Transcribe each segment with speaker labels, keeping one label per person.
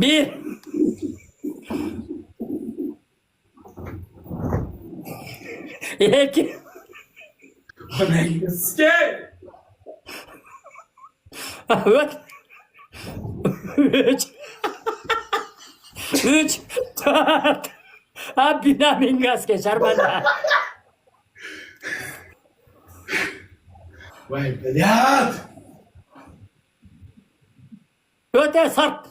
Speaker 1: Bir. İki. Üç. Üç. Üç. Dört. Ha Bünyamin gaz geçer bana.
Speaker 2: Vay Berat.
Speaker 1: Öte sart.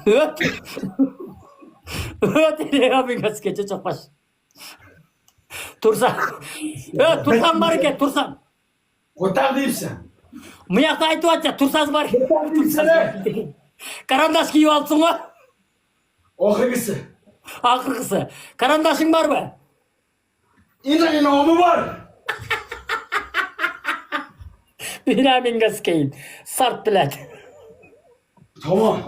Speaker 1: Öte. Öte Bünyamin gaz geçer çok baş. Tursan. Evet Tursan var ki Tursan.
Speaker 2: Kotar deyipsen.
Speaker 1: Mıyakta aytып atça Tursan var.
Speaker 2: Tursan
Speaker 1: Karandaş kiyip alsın mı?
Speaker 2: Oxirgisi.
Speaker 1: Akırkısı. Karandaşın var mı?
Speaker 2: İnomi var.
Speaker 1: Bünyamin gaz keyin. Sart bilet.
Speaker 2: Tamam.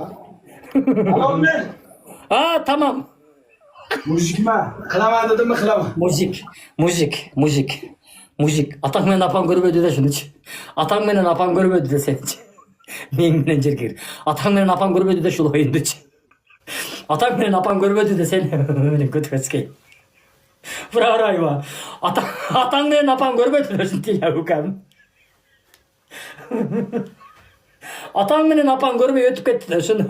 Speaker 2: Tamam ben.
Speaker 1: Ha tamam.
Speaker 2: Mujikma. Qilaman dedimmi qilaman.
Speaker 1: Müzik. Atang menen apam görmedi de şunu. Atang menen apam görmedi de seni. Men menen jergir. Atang menen apam görmedi de şul oyundu. Atang menen apam görmedi de seni. Menen kötüskey. Bravo ayva. Atang menen apam görmedi de şunu ya ukam. Atang menen apam görmey ötüp ketti de şunu.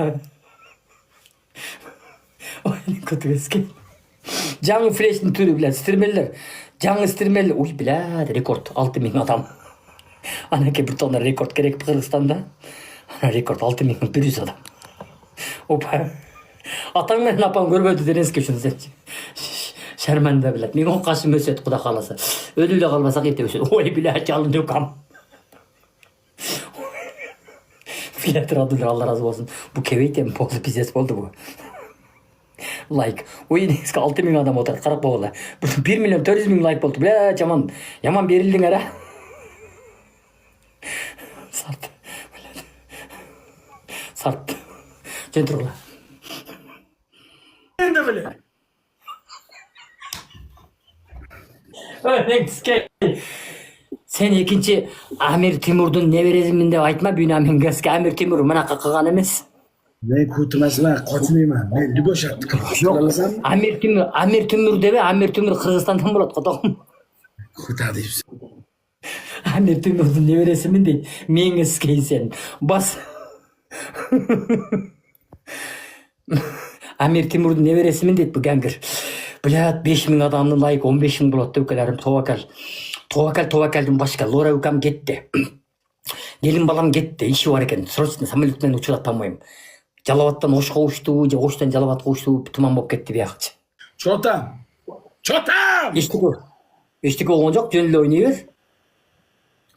Speaker 1: Menen kötüskey. Жаңы фрештің түрі біләді, стірмелер. Жаңы стірмелер. Ой, біләді, рекорд. 6000 адам. Анаке бір тонна рекорд керек Қырғызстанда. Ана рекорд 6100 адам. Опа. Атаң мен апам көрмеді денеске үшін сен. Шәрмәнді біләді. Мен он қашым өседі құда қаласа. Өлілі қалмасақ ете өседі. Ой, біләді, жалын өкам. Біләді, радулер, алла разы болсын. Бұл кебейтем, болды, пиздец болды бұл. Лайк. Ой, негізгі 6000 адам отыр. Қарап болғыла. 1 миллион 400 000 лайк болды. Бля, яман берілдің әра. Сарт. Сарт. Жөн тұрғыла.
Speaker 2: Енді біле.
Speaker 1: Негізгі. Sen ikinci Amir Timur'dun neveresiyim деп айтма Bünyamin Gazke. Amir Timur mına қақыған емес.
Speaker 2: Men ko'tirmasman, qochmayman. Men duboshatni qilib
Speaker 1: Amir Timur debe, Amir Timur Qirg'izistondan bo'ladi, qo'tog'im.
Speaker 2: Ko'tar deyapsan.
Speaker 1: Amir Timur'dun neveresimin deydi. Menga iskay sen. Bas. Amir Timur'dun neveresimin deydi bu gangir. Bilat 5000 adamның лайк 15000 болады деп келерім Tovakal başka. Lora ukam gitti. Gelin balam gitti. İşi var eкен. Срочно самолетмен учурап алмаймын. Жалаваттан Ошқа ұшты, Оштан Жалаватқа ұшты, тұман болып кетті бияқчы.
Speaker 2: Çotam.
Speaker 1: Eştik olған жоқ, жөнілі ойнай бер.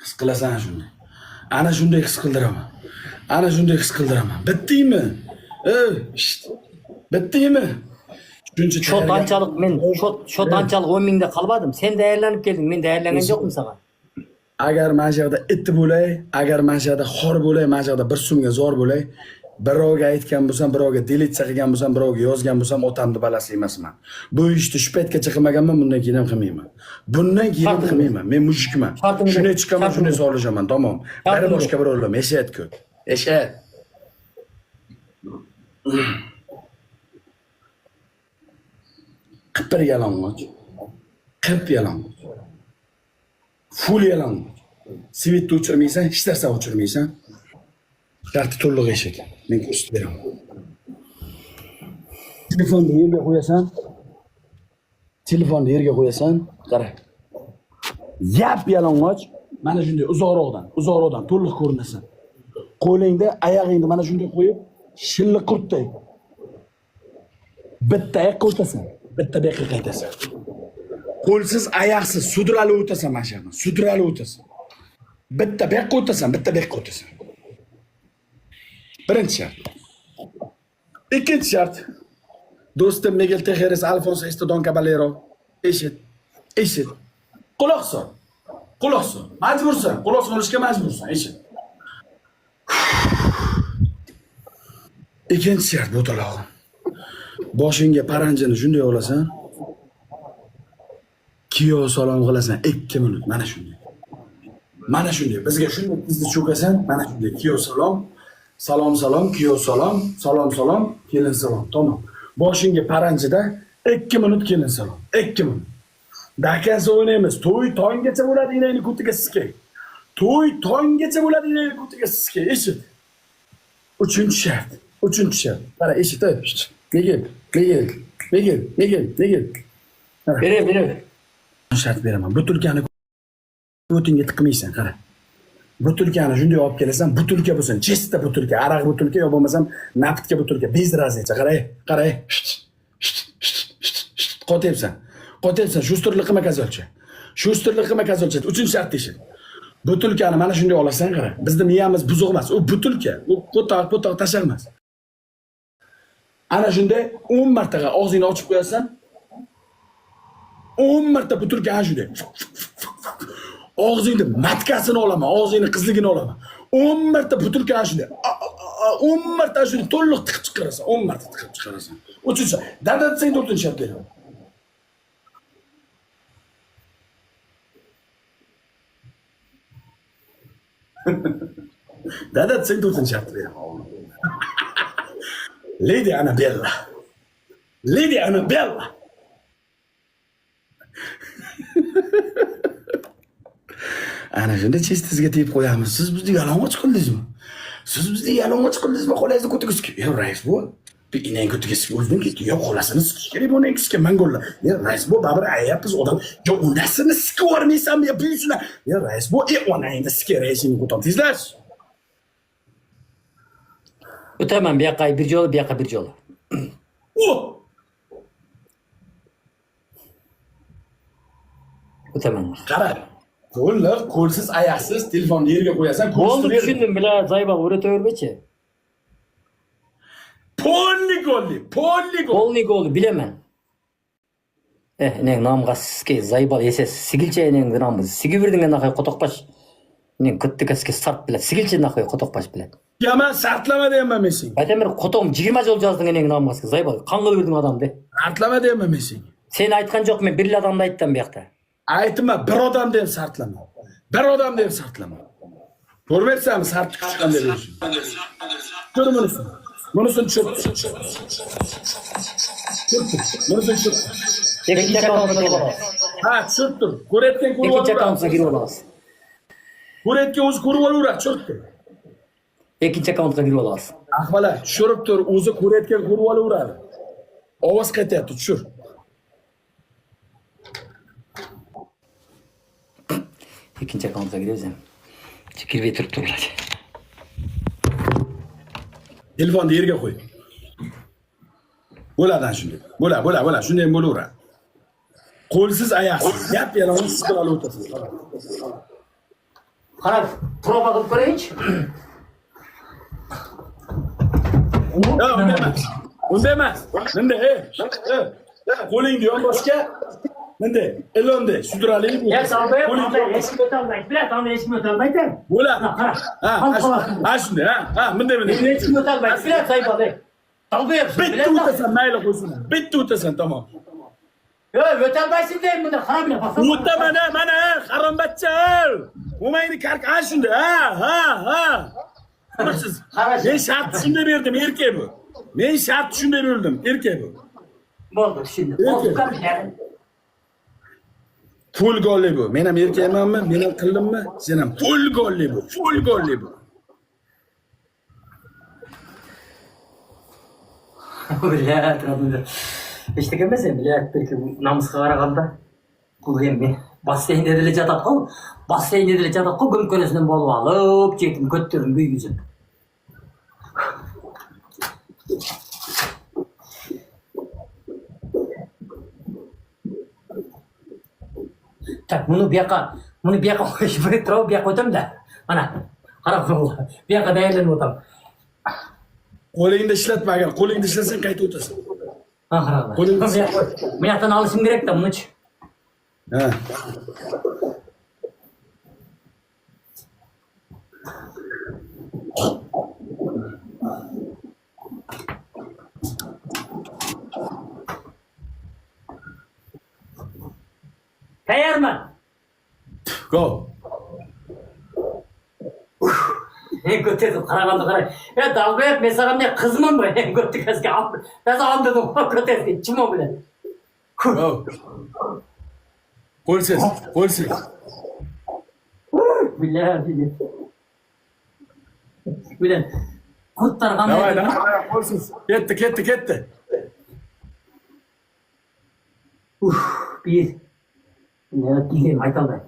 Speaker 2: His qilasan shuni. Ana shunday his qildiraman. Bittiymi? Bittiymi?
Speaker 1: Şot ançалық 10 000'de қалбадым. Sen değerlenip geldin, men değerlengen жоқпын саған.
Speaker 2: Agar men shu yerda it bo'lay, agar men shu yerda xor bo'lay, men shu yerda 1 so'mga zo'r bo'lay, birovga aytgan bo'lsam, birovga delitsiya qilgan bo'lsam, birovga yozgan bo'lsam, otamni balasi emasman. Bu ishni shu paytgacha qilmaganman, bundan keyin ham qilmayman. Men mujikman. Shunday chiqaman, shunday so'rashaman, tamom. Bari boshqa bir o'lim, eshit ko'p. Eshit. Qipir yalang'och. Full yalang'och. Svetni o'chirmaysan, hech narsa o'chirmaysan. Darti to'liq eshik. Men ko'rsatib beraman. Telefonni yerga qo'yasan. Qara. Yap yalang'och. Mana shunday uzoqroqdan to'liq ko'rinasan. Qo'lingda oyog'ingni mana shunday qo'yib, shilli qurtday. Bitta oyoqqa o'tasan, bitta bu yoqqa qaytasan. Qo'lsiz, oyoqsiz sudralib o'tasan mana shu yerdan. Sudralib o'tasan. Bitta bu yoqqa o'tasan, bitta bu yoqqa o'tasan. Birinchi shart. Ikkinchi shart. Do'stim Miguel Tejeres, Alfonso Estodon Caballero. Eshit. Quloq sol. Majbursan. Quloq solishga majbursan. Eshit. Ikkinchi shart bu talog'im. Boshingga paranjini shunday olasan. Kiyov salom qilasan 2 minut mana shunday. Mana shunday. Bizga shunday qizni cho'kasan, mana shunday kuyov salom, salom salom, kuyov salom, salom salom, kelin salom. Tamom. Boshingga paranjida 2 minut kelin salom. 2 minut. Dakasi o'ynaymiz. To'y tonggacha bo'ladi inayni kutiga siskay. To'y tonggacha bo'ladi inayni kutiga siskay. Eshit. 3-shart. 3-shart. Qara eshit. Negil.
Speaker 1: Bere.
Speaker 2: Shart beraman. Butulkani o'tingga tiqmaysan, qara. Butulkani shunday olib kelasan, butulka bo'lsin, chista butulka, araq butulka yo bo'lmasam naftga butulka, bez razlicha. Qarang. Qotyapsan. Shusterlik qilma kazolcha. 3 shart eshit. Butulkani mana shunday olasan, qara. Bizning miyamiz buzuq emas, u butulka. U qo'toq tashaq emas. Ana shunday 10 martaga og'zingni ochib qo'yasan. 10 marta butulka ana shunday. Og'zingni matkasini olaman, og'zingni qizligini olaman. 10 marta butulka ana shunday. 10 marta shunday to'liq tiqib chiqarasan. 10 marta tiqib chiqarasan. 3 shart. Dadatsang 4-shart beraman. Dadatsang 4-shart beraman. Lady Annabella. Ana shunda chestizga tepib qo'yamiz. Siz bizni yalang'och qildingizmi? Qo'langizni ko'targizki. Yo, rais bu. Bir inang ko'targizki o'zidan ketdi. Yo, qo'lasini sikish kerak bu nengizga mangollar. Yo, rais bu babir ayapmiz odam. Yo, unasini sikib yubormaysanmi? Yo, buyusini. Yo, rais bu onangni sikerayishini ko'tarib tezlash.
Speaker 1: O'taman bu yoqqa bir yo'l, bu yoqqa bir yo'l. O'taman.
Speaker 2: Qara. Qo'lsiz, oyoqsiz, telefonni yerga qo'yasan,
Speaker 1: Bo'ldi, tushundim, bilan Zayba o'ratavermachi. Polni golli bilaman. Neng namga siske Zayba ese sigilche neng namga sigibirdinga naqay qotoqpash. Neng qittigaske start bilan sigilche naqay qotoqpash bilan.
Speaker 2: Ya men sartlama deyman men senga.
Speaker 1: Aytamir qotoqim 20 jol yozding neng namga Zayba. Qanqa birding odamdi.
Speaker 2: Sartlama deyman men senga.
Speaker 1: Sen aytgan jo'qmen, bir odamda aytdim bu yoqda.
Speaker 2: Aytma, bir odam deb sartlama. Ko'rmaysanmi sart chiqqan deb. Ko'r bunisini. Bunisini tushir.
Speaker 1: Ikkinchi akkauntga kirib olasiz.
Speaker 2: Ha, tushib tur. Ko'rayotgan ko'rib
Speaker 1: Ikkinchi akkauntga kirib olasiz.
Speaker 2: Ko'rayotgan o'zi ko'rib olaveradi, tushib tur.
Speaker 1: Ikkinchi akkauntga kirib olasiz.
Speaker 2: Ahvola, tushirib tur, o'zi ko'rayotgan ko'rib olaveradi. Ovoz qaytyapti, tushir.
Speaker 1: İkinci akkauntga giriyoruz. Kirib turib turadi.
Speaker 2: Telefonni yerga qo'y. Bo'ladi shunday. Bo'ladi. Shunday bo'laveradi. Qo'lsiz, oyoqsiz. Gap yalang'och siqib olib o'tirasiz.
Speaker 1: Qarab, proba qilib ko'raychi.
Speaker 2: Unda emas. Bunday, qo'lingni yonboshga bunday, ilonda sudraling.
Speaker 1: Ya sabay, eski o'tolmaydi. Bilat, uni eski o'tolmaydi.
Speaker 2: Bo'ladi. Ha, shunday, ha, bunday.
Speaker 1: Eski o'tolmaydi. Bilat, sayfada. Talbayapsiz.
Speaker 2: Bitta o'tasan, mayli qo'ysin. Bitta o'tasan, tamom.
Speaker 1: Yo, o'tolmaysiz deyman bunda, qarab bile bas.
Speaker 2: O'tamana, mana, harombachcha. O'mayni kark, ha shunday, ha. Siz, men shart shunday berdim, erkak bu. Men shart shunday berdim, erkak bu.
Speaker 1: Bo'ldi, tushundim. Bo'ldi, qani.
Speaker 2: Full golli bu. Men ham erkakmanmi? Men ham qildimmi? Sen ham full golli bu.
Speaker 1: Bilat, radında. İşte gelmesin, bilat belki namusga qaraganda. Bu endi basseynde dele жатат qol. Basseynde dele жатат qol, gömkönesinden bolup alıp, jetim köttürün büyüyüzün. Tak, bunu bir yaka koyup turib, bir yaka o'tam da. Mana, qarab qo'yinglar. Bir yaka dayarlanib o'tam.
Speaker 2: Qo'lingni ishlatma, agar qo'lingni ishlasang qayta o'tasan.
Speaker 1: Ha, qarab. Bu yoqdan olishim kerak-da buni-chi.
Speaker 2: Ha.
Speaker 1: Tayyorman.
Speaker 2: Go.
Speaker 1: En kötüsü karakandı kara. Ya dalga yap mesela ne kızmam mı? En kötü keski al. Ben sana dedim o kötüsü çimo bile.
Speaker 2: Yo. Qo'lsiz, qo'lsiz.
Speaker 1: Billahi. Bilen. Kurtlar
Speaker 2: Davay,
Speaker 1: qanday?
Speaker 2: davay, qo'lsiz. Ketdi.
Speaker 1: Bir. Ne diyeyim aytalday.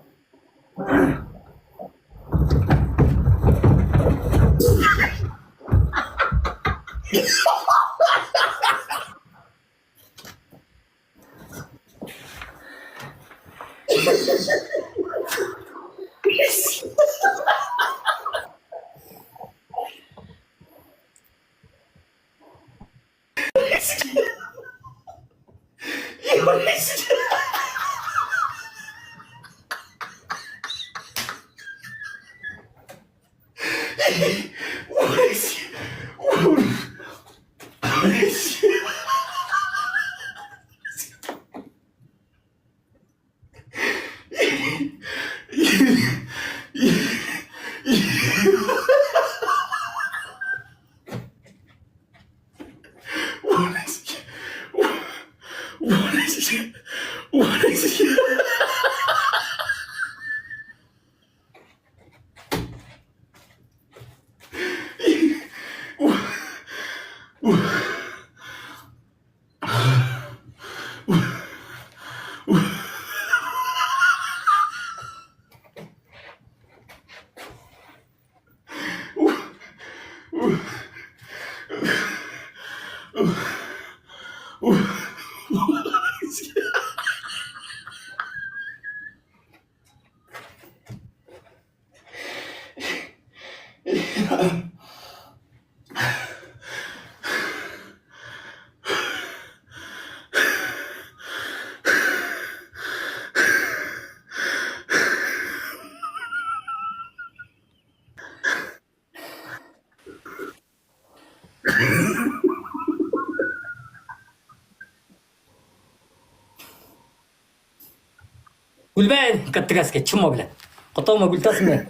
Speaker 1: Gülben kattı kaske çimo bile. Kotoma gültasın mı?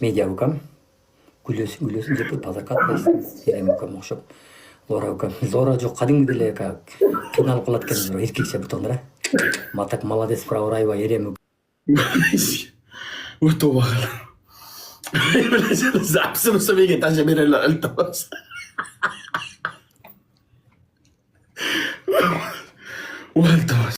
Speaker 1: Media ukam. Gülөсүн деп базар катпайсың. Серем ukam окшоп. Зора ukam. Зора жок кадимги деле киналып калат экен эркекче бутондор. Матак молодец праурайба ерем.
Speaker 2: Өтө багал. Запсым сабиге таже берелер элтос. Уэлтос.